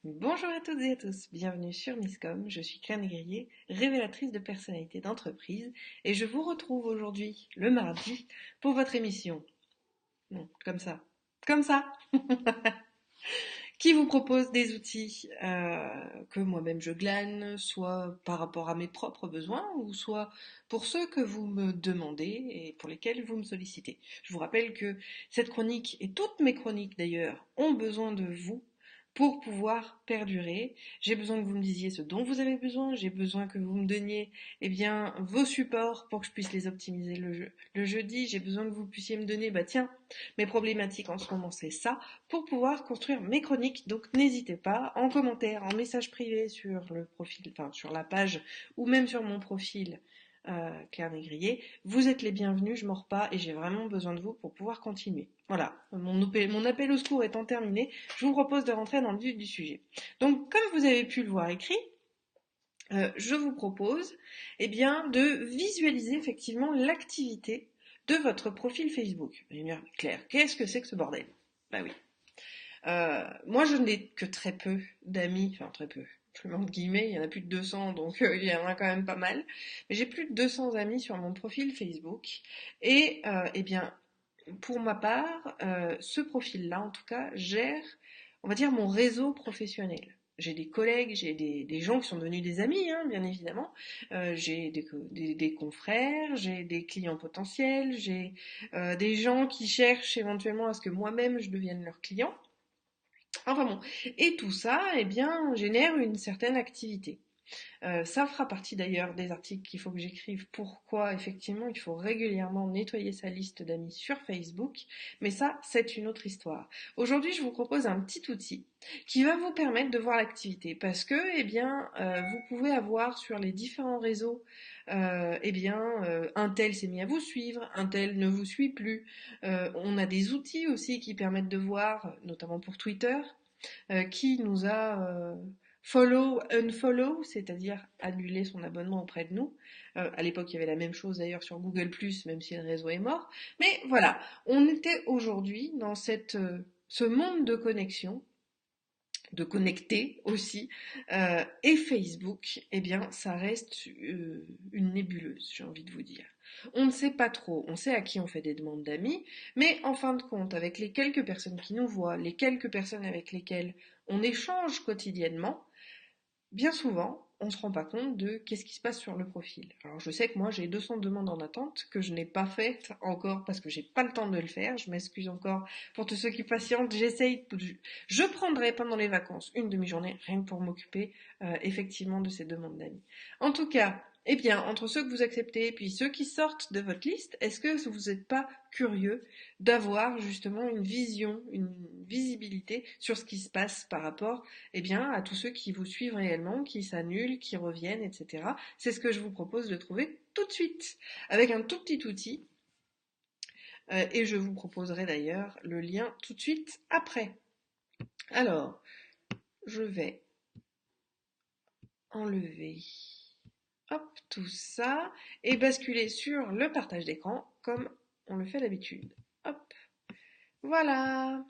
Bonjour à toutes et à tous, bienvenue sur Misscom, je suis Claire Négrier, révélatrice de personnalité d'entreprise et je vous retrouve aujourd'hui, le mardi, pour votre émission. Non, comme ça, qui vous propose des outils que moi-même je glane, soit par rapport à mes propres besoins ou soit pour ceux que vous me demandez et pour lesquels vous me sollicitez. Je vous rappelle que cette chronique et toutes mes chroniques d'ailleurs ont besoin de vous pour pouvoir perdurer. J'ai besoin que vous me disiez ce dont vous avez besoin, j'ai besoin que vous me donniez vos supports pour que je puisse les optimiser le jeudi, j'ai besoin que vous puissiez me donner, bah tiens, mes problématiques en ce moment c'est ça, pour pouvoir construire mes chroniques. Donc n'hésitez pas, en commentaire, en message privé sur le profil, enfin sur la page ou même sur mon profil Claire Négrier, vous êtes les bienvenus, je mords pas et j'ai vraiment besoin de vous pour pouvoir continuer. Voilà, mon appel au secours étant terminé, je vous propose de rentrer dans le vif du sujet. Donc comme vous avez pu le voir écrit, je vous propose de visualiser effectivement l'activité de votre profil Facebook. Vous allez me dire, Claire, qu'est-ce que c'est que ce bordel? Bah oui. Moi, je n'ai que très peu d'amis, enfin très peu. Je mets entre guillemets, il y en a plus de 200, donc il y en a quand même pas mal. Mais j'ai plus de 200 amis sur mon profil Facebook. Et pour ma part, ce profil-là, en tout cas, gère, on va dire, mon réseau professionnel. J'ai des collègues, j'ai des gens qui sont devenus des amis, hein, bien évidemment. J'ai des confrères, j'ai des clients potentiels, j'ai des gens qui cherchent éventuellement à ce que moi-même je devienne leur client. Enfin bon, et tout ça, génère une certaine activité. Ça fera partie d'ailleurs des articles qu'il faut que j'écrive. Pourquoi, effectivement, il faut régulièrement nettoyer sa liste d'amis sur Facebook. Mais ça, c'est une autre histoire. Aujourd'hui, je vous propose un petit outil qui va vous permettre de voir l'activité. Parce que, vous pouvez avoir sur les différents réseaux, un tel s'est mis à vous suivre, un tel ne vous suit plus. On a des outils aussi qui permettent de voir, notamment pour Twitter, qui nous a follow, unfollow, c'est-à-dire annuler son abonnement auprès de nous. À l'époque, il y avait la même chose d'ailleurs sur Google+, même si le réseau est mort. Mais voilà, on était aujourd'hui dans ce monde de connexion, de connecter aussi, et Facebook, ça reste une nébuleuse, j'ai envie de vous dire. On ne sait pas trop, on sait à qui on fait des demandes d'amis, mais en fin de compte, avec les quelques personnes qui nous voient, les quelques personnes avec lesquelles on échange quotidiennement, bien souvent, on ne se rend pas compte de qu'est-ce qui se passe sur le profil. Alors je sais que moi j'ai 200 demandes en attente que je n'ai pas faites encore parce que j'ai pas le temps de le faire. Je m'excuse encore pour tous ceux qui patientent. Je prendrai pendant les vacances une demi-journée rien que pour m'occuper effectivement de ces demandes d'amis. En tout cas, entre ceux que vous acceptez et puis ceux qui sortent de votre liste, est-ce que vous n'êtes pas curieux d'avoir justement une vision, une visibilité sur ce qui se passe par rapport à tous ceux qui vous suivent réellement, qui s'annulent, qui reviennent, etc. C'est ce que je vous propose de trouver tout de suite, avec un tout petit outil, et je vous proposerai d'ailleurs le lien tout de suite après. Alors, je vais enlever hop, tout ça, et basculer sur le partage d'écran, comme on le fait d'habitude. Hop, voilà.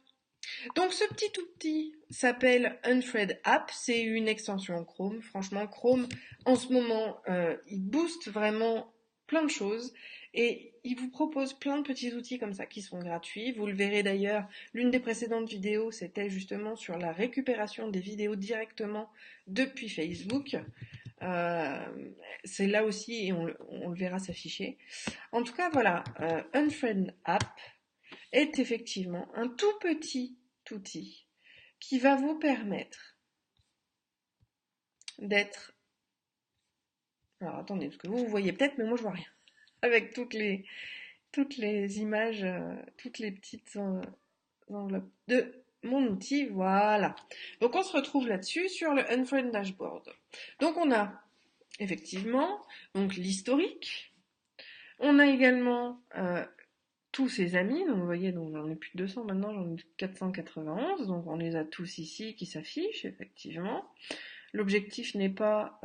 Donc ce petit outil s'appelle Unthread App, c'est une extension Chrome. Franchement, Chrome en ce moment, il booste vraiment plein de choses et il vous propose plein de petits outils comme ça qui sont gratuits. Vous le verrez d'ailleurs, l'une des précédentes vidéos, c'était justement sur la récupération des vidéos directement depuis Facebook. Euh, c'est là aussi et on le verra s'afficher. En tout cas, voilà, Unthread App est effectivement un tout petit outil qui va vous permettre d'être... Alors attendez, parce que vous voyez peut-être, mais moi je vois rien. Avec toutes les images, toutes les petites enveloppes de mon outil, voilà. Donc on se retrouve là-dessus sur le Unfriend Dashboard. Donc on a effectivement donc l'historique. On a également tous ses amis, donc vous voyez, donc j'en ai plus de 200 maintenant, j'en ai 491, donc on les a tous ici qui s'affichent, effectivement. L'objectif n'est pas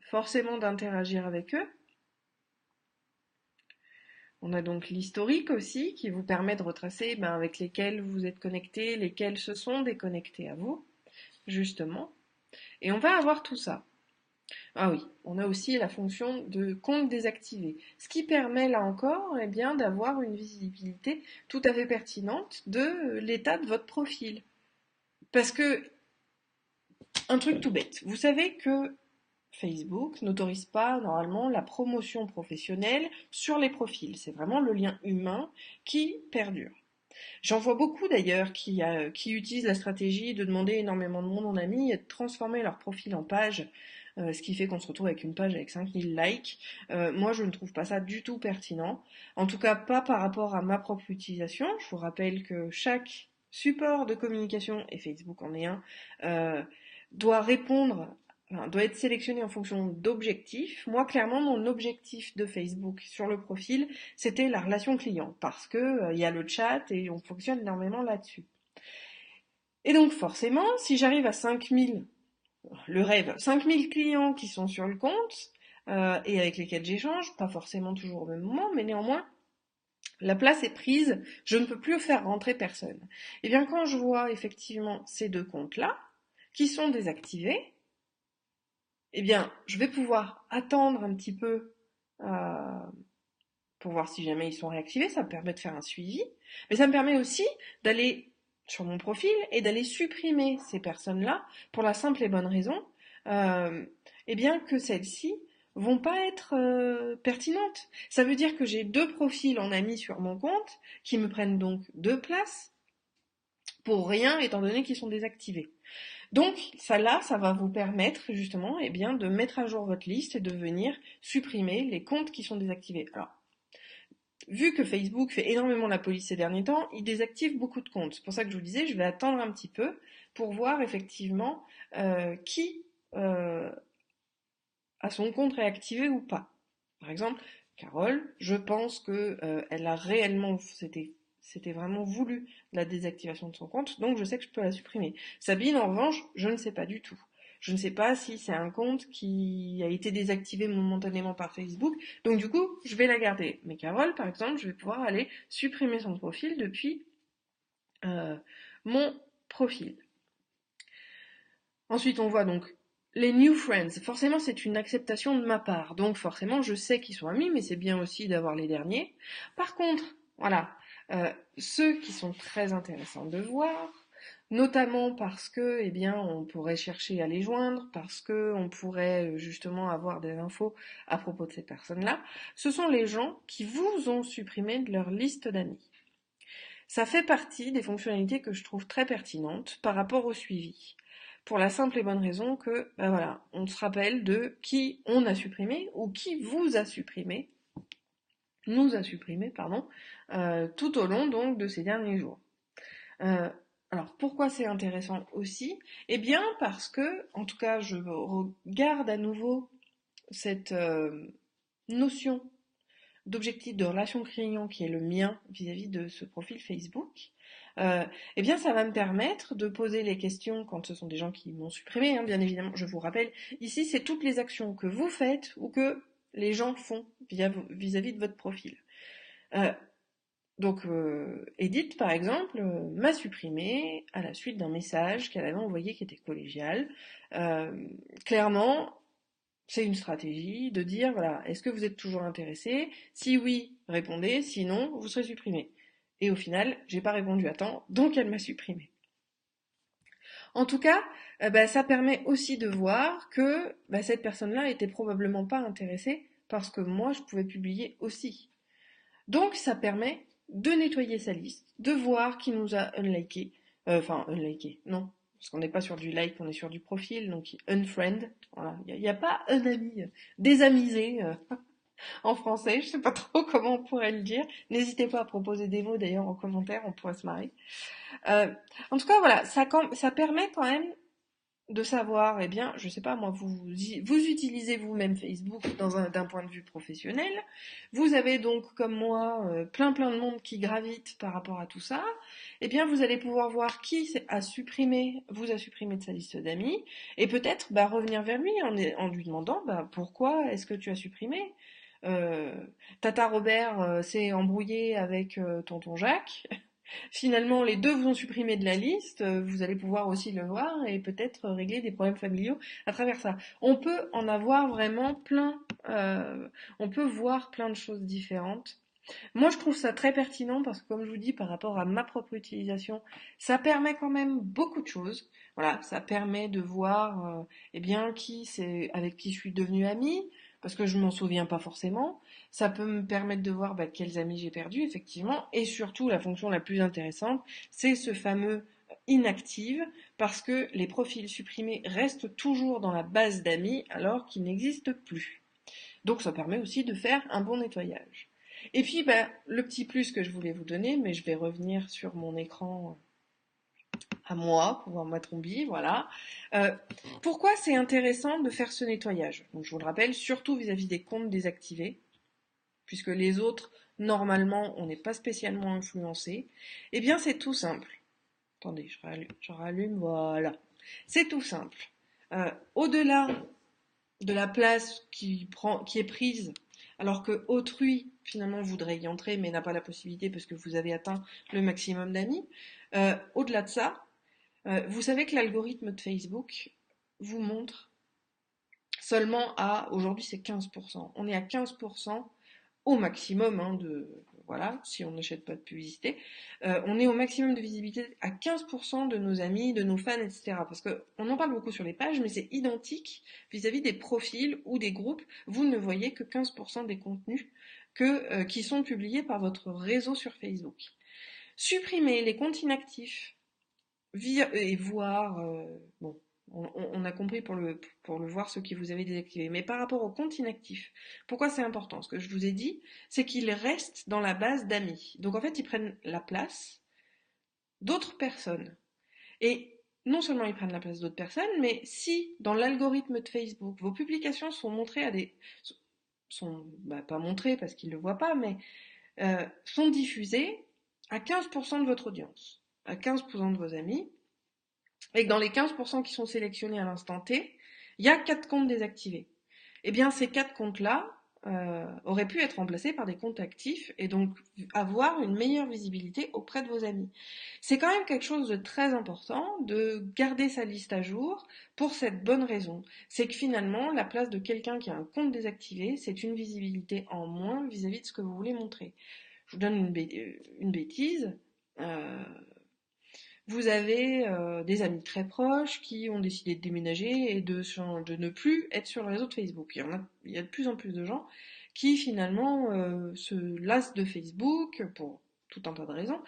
forcément d'interagir avec eux. On a donc l'historique aussi qui vous permet de retracer avec lesquels vous êtes connectés, lesquels se sont déconnectés à vous. justement, et on va avoir tout ça. Ah oui, on a aussi la fonction de compte désactivé, ce qui permet là encore eh bien, d'avoir une visibilité tout à fait pertinente de l'état de votre profil. Parce que, un truc tout bête, vous savez que Facebook n'autorise pas normalement la promotion professionnelle sur les profils. C'est vraiment le lien humain qui perdure. J'en vois beaucoup d'ailleurs qui utilisent la stratégie de demander énormément de monde en ami et de transformer leur profil en page, ce qui fait qu'on se retrouve avec une page avec 5000 likes. Moi, je ne trouve pas ça du tout pertinent. En tout cas, pas par rapport à ma propre utilisation. Je vous rappelle que chaque support de communication, et Facebook en est un, euh, doit répondre, enfin, doit être sélectionné en fonction d'objectifs. Moi, clairement, mon objectif de Facebook sur le profil, c'était la relation client, parce que il y a le chat et on fonctionne énormément là-dessus. Et donc, forcément, si j'arrive à 5000, le rêve, 5000 clients qui sont sur le compte, et avec lesquels j'échange, pas forcément toujours au même moment, mais néanmoins, la place est prise, je ne peux plus faire rentrer personne. Et bien, quand je vois effectivement ces deux comptes-là, qui sont désactivés, eh bien, je vais pouvoir attendre un petit peu euh, pour voir si jamais ils sont réactivés. Ça me permet de faire un suivi. Mais ça me permet aussi d'aller sur mon profil et d'aller supprimer ces personnes-là pour la simple et bonne raison eh bien, que celles-ci vont pas être pertinentes. Ça veut dire que j'ai deux profils en ami sur mon compte qui me prennent donc deux places pour rien étant donné qu'ils sont désactivés. Donc ça là, ça va vous permettre justement eh bien, de mettre à jour votre liste et de venir supprimer les comptes qui sont désactivés. Alors, vu que Facebook fait énormément la police ces derniers temps, il désactive beaucoup de comptes. C'est pour ça que je vous disais, je vais attendre un petit peu pour voir effectivement qui a son compte réactivé ou pas. Par exemple, Carole, je pense que elle a réellement, c'était vraiment voulu la désactivation de son compte, donc je sais que je peux la supprimer. Sabine, en revanche, je ne sais pas du tout. Je ne sais pas si c'est un compte qui a été désactivé momentanément par Facebook, donc du coup, je vais la garder. Mais Carole, par exemple, je vais pouvoir aller supprimer son profil depuis euh, mon profil. Ensuite, on voit donc les new friends. Forcément, c'est une acceptation de ma part. Donc, forcément, je sais qu'ils sont amis, mais c'est bien aussi d'avoir les derniers. Par contre, voilà, ceux qui sont très intéressants de voir, notamment parce que, eh bien, on pourrait chercher à les joindre, parce que on pourrait justement avoir des infos à propos de ces personnes-là, ce sont les gens qui vous ont supprimé de leur liste d'amis. Ça fait partie des fonctionnalités que je trouve très pertinentes par rapport au suivi. Pour la simple et bonne raison que, ben voilà, on se rappelle de qui on a supprimé ou qui vous a supprimé, nous a supprimé, pardon, tout au long donc de ces derniers jours. Euh, alors pourquoi c'est intéressant aussi? Eh bien parce que, en tout cas, je regarde à nouveau cette notion d'objectif de relation client qui est le mien vis-à-vis de ce profil Facebook, eh bien ça va me permettre de poser les questions quand ce sont des gens qui m'ont supprimé, hein, bien évidemment, je vous rappelle, ici c'est toutes les actions que vous faites ou que les gens font vis-à-vis de votre profil. Euh, donc Edith, par exemple, m'a supprimé à la suite d'un message qu'elle avait envoyé qui était collégial. Euh, Clairement, c'est une stratégie de dire, voilà, est-ce que vous êtes toujours intéressé? Si oui, répondez, sinon, vous serez supprimé. Et au final, j'ai pas répondu à temps, donc elle m'a supprimé. En tout cas, ça permet aussi de voir que cette personne-là était probablement pas intéressée parce que moi, je pouvais publier aussi. Donc, ça permet de nettoyer sa liste, de voir qui nous a unliké, enfin, unliké, non, parce qu'on n'est pas sur du like, on est sur du profil, donc unfriend, voilà, il n'y a, pas un ami, désamisé en français, je sais pas trop comment on pourrait le dire. N'hésitez pas à proposer des mots d'ailleurs en commentaire, on pourrait se marrer. Euh, En tout cas, voilà, ça permet quand même de savoir, eh bien, je sais pas, moi, vous utilisez vous-même Facebook d'un point de vue professionnel. Vous avez donc, comme moi, plein de monde qui gravite par rapport à tout ça. Eh bien, vous allez pouvoir voir qui vous a supprimé de sa liste d'amis, et peut-être revenir vers lui en lui demandant pourquoi est-ce que tu as supprimé. Euh, Tata Robert s'est embrouillé avec tonton Jacques. Finalement, les deux vous ont supprimé de la liste, vous allez pouvoir aussi le voir et peut-être régler des problèmes familiaux à travers ça. On peut en avoir vraiment plein, on peut voir plein de choses différentes. Moi, je trouve ça très pertinent parce que, comme je vous dis, par rapport à ma propre utilisation, ça permet quand même beaucoup de choses. Voilà, ça permet de voir, eh bien, qui c'est, avec qui je suis devenue amie, parce que je m'en souviens pas forcément. Ça peut me permettre de voir quels amis j'ai perdus, effectivement. Et surtout, la fonction la plus intéressante, c'est ce fameux inactive, parce que les profils supprimés restent toujours dans la base d'amis alors qu'ils n'existent plus. Donc ça permet aussi de faire un bon nettoyage. Et puis le petit plus que je voulais vous donner, mais je vais revenir sur mon écran à moi pour voir ma trombie, voilà. Euh, Pourquoi c'est intéressant de faire ce nettoyage? Donc je vous le rappelle, surtout vis-à-vis des comptes désactivés, puisque les autres, normalement, on n'est pas spécialement influencé. Eh bien c'est tout simple. Attendez, je rallume, voilà. C'est tout simple. Au-delà de la place qui est prise, alors que autrui finalement voudrait y entrer mais n'a pas la possibilité parce que vous avez atteint le maximum d'amis. Au-delà de ça, vous savez que l'algorithme de Facebook vous montre seulement à, aujourd'hui c'est 15%, on est à 15% au maximum voilà, si on n'achète pas de publicité, on est au maximum de visibilité à 15% de nos amis, de nos fans, etc. Parce qu'on en parle beaucoup sur les pages, mais c'est identique vis-à-vis des profils ou des groupes. Vous ne voyez que 15% des contenus qui sont publiés par votre réseau sur Facebook. Supprimer les comptes inactifs et voir, bon, on a compris pour le voir ce qui vous avez désactivé. Mais par rapport au compte inactif, pourquoi c'est important? Ce que je vous ai dit, c'est qu'ils restent dans la base d'amis. Donc en fait, ils prennent la place d'autres personnes. Et non seulement ils prennent la place d'autres personnes, mais si dans l'algorithme de Facebook, vos publications sont montrées à des... sont pas montrées parce qu'ils ne le voient pas, mais sont diffusées à 15% de votre audience, à 15% de vos amis, et que dans les 15% qui sont sélectionnés à l'instant T, il y a 4 comptes désactivés. Eh bien, ces 4 comptes-là auraient pu être remplacés par des comptes actifs et donc avoir une meilleure visibilité auprès de vos amis. C'est quand même quelque chose de très important de garder sa liste à jour pour cette bonne raison. C'est que finalement, la place de quelqu'un qui a un compte désactivé, c'est une visibilité en moins vis-à-vis de ce que vous voulez montrer. Je vous donne une bêtise. Euh, Vous avez des amis très proches qui ont décidé de déménager et de ne plus être sur le réseau de Facebook. Il y a de plus en plus de gens qui finalement se lassent de Facebook pour tout un tas de raisons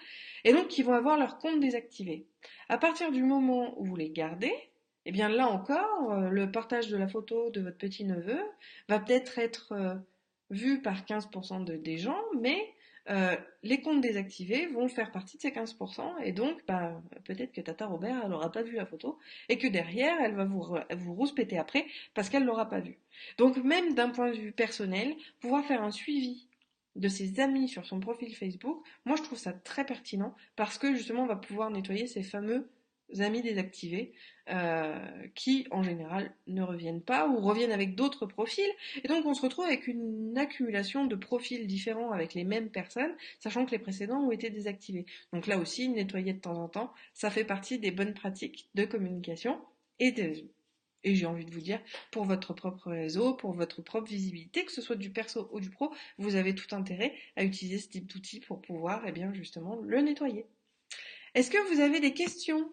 et donc qui vont avoir leur compte désactivé. À partir du moment où vous les gardez, eh bien là encore, le partage de la photo de votre petit-neveu va peut-être être vu par 15% des gens, mais les comptes désactivés vont faire partie de ces 15% et donc peut-être que Tata Robert elle aura pas vu la photo et que derrière elle va vous rouspéter après parce qu'elle l'aura pas vue. Donc même d'un point de vue personnel, pouvoir faire un suivi de ses amis sur son profil Facebook, moi je trouve ça très pertinent parce que justement on va pouvoir nettoyer ces fameux amis désactivés qui en général ne reviennent pas ou reviennent avec d'autres profils et donc on se retrouve avec une accumulation de profils différents avec les mêmes personnes, sachant que les précédents ont été désactivés. Donc là aussi, nettoyer de temps en temps, ça fait partie des bonnes pratiques de communication et j'ai envie de vous dire, pour votre propre réseau, pour votre propre visibilité, que ce soit du perso ou du pro, vous avez tout intérêt à utiliser ce type d'outil pour pouvoir, eh bien, justement, le nettoyer. Est-ce que vous avez des questions?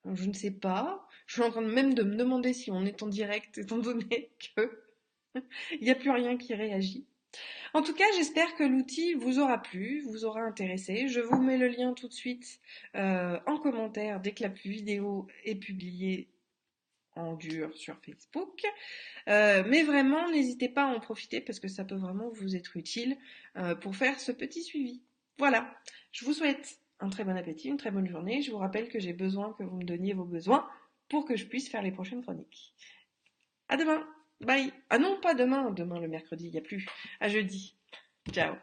Je ne sais pas. Je suis en train même de me demander si on est en direct, étant donné que il n'y a plus rien qui réagit. En tout cas, j'espère que l'outil vous aura plu, vous aura intéressé. Je vous mets le lien tout de suite en commentaire dès que la vidéo est publiée en dur sur Facebook. Mais vraiment, n'hésitez pas à en profiter parce que ça peut vraiment vous être utile pour faire ce petit suivi. Voilà, je vous souhaite un très bon appétit, une très bonne journée. Je vous rappelle que j'ai besoin que vous me donniez vos besoins pour que je puisse faire les prochaines chroniques. À demain. Bye. Ah non, pas demain. Demain, le mercredi, il n'y a plus. À jeudi. Ciao.